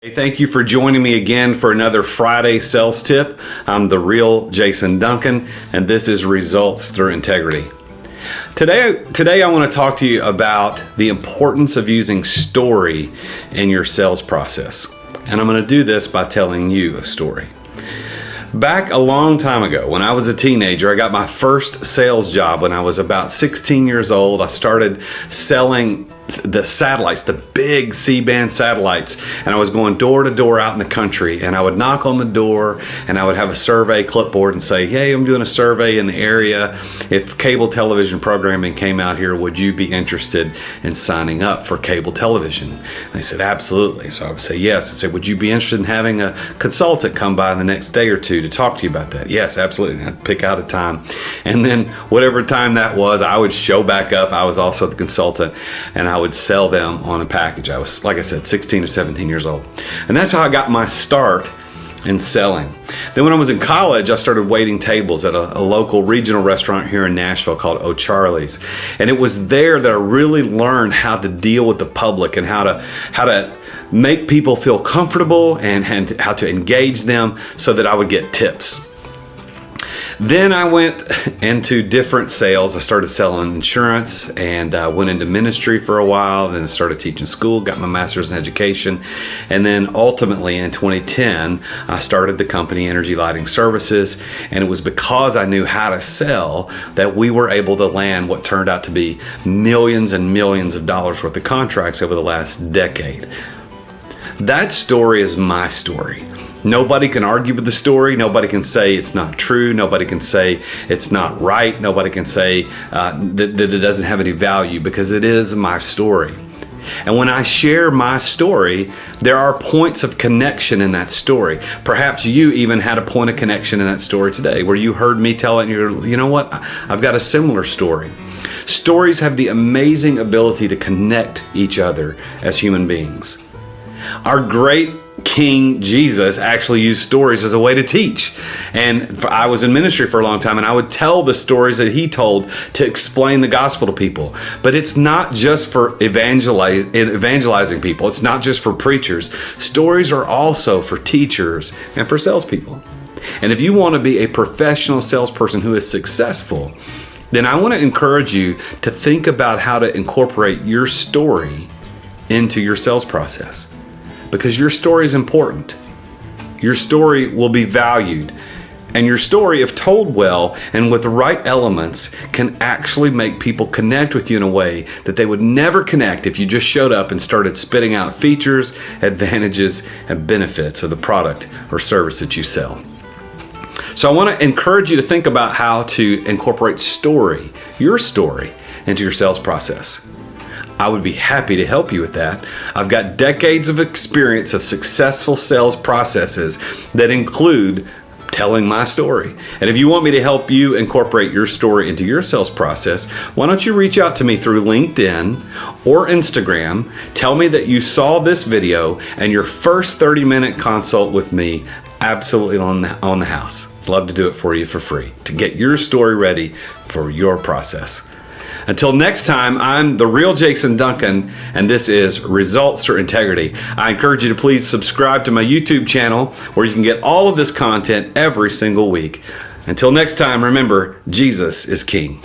Hey, thank you for joining me again for another Friday sales tip. I'm the real Jason Duncan, and this is Results Through Integrity. Today I want to talk to you about the importance of using story in your sales process. And I'm going to do this by telling you a story. Back a long time ago, when I was a teenager, I got my first sales job when I was about 16 years old. I started selling the satellites, the big C-band satellites, and I was going door to door out in the country, and I would knock on the door and I would have a survey clipboard and say, hey, I'm doing a survey in the area. If cable television programming came out here, would you be interested in signing up for cable television? And they said, absolutely. So I would say yes. I'd say, would you be interested in having a consultant come by the next day or two to talk to you about that? Yes, absolutely. And I'd pick out a time, and then whatever time that was, I would show back up. I was also the consultant, and I would sell them on a package. I was, like I said, 16 or 17 years old. And that's how I got my start in selling. Then when I was in college, I started waiting tables at a local regional restaurant here in Nashville called O'Charlie's. And it was there that I really learned how to deal with the public and how to make people feel comfortable and how to engage them so that I would get tips. Then I went into different sales. I started selling insurance and went into ministry for a while, then started teaching school, got my master's in education. And then ultimately in 2010, I started the company Energy Lighting Services. And it was because I knew how to sell that we were able to land what turned out to be millions and millions of dollars worth of contracts over the last decade. That story is my story. Nobody can argue with the story. Nobody can say it's not true. Nobody can say it's not right. Nobody can say that it doesn't have any value, because it is my story. And when I share my story, there are points of connection in that story. Perhaps you even had a point of connection in that story today where you heard me tell it and you're, you know what, I've got a similar story. Stories have the amazing ability to connect each other as human beings. Our great King Jesus actually used stories as a way to teach. And I was in ministry for a long time, and I would tell the stories that he told to explain the gospel to people. But it's not just for evangelizing people. It's not just for preachers. Stories are also for teachers and for salespeople. And if you want to be a professional salesperson who is successful, then I want to encourage you to think about how to incorporate your story into your sales process. Because your story is important. Your story will be valued. And your story, if told well and with the right elements, can actually make people connect with you in a way that they would never connect if you just showed up and started spitting out features, advantages, and benefits of the product or service that you sell. So I want to encourage you to think about how to incorporate story, your story, into your sales process. I would be happy to help you with that. I've got decades of experience of successful sales processes that include telling my story. And if you want me to help you incorporate your story into your sales process, why don't you reach out to me through LinkedIn or Instagram. Tell me that you saw this video and your first 30-minute consult with me absolutely on the house. Love to do it for you for free to get your story ready for your process. Until next time, I'm the real Jason Duncan, and this is Results Through Integrity. I encourage you to please subscribe to my YouTube channel where you can get all of this content every single week. Until next time, remember, Jesus is King.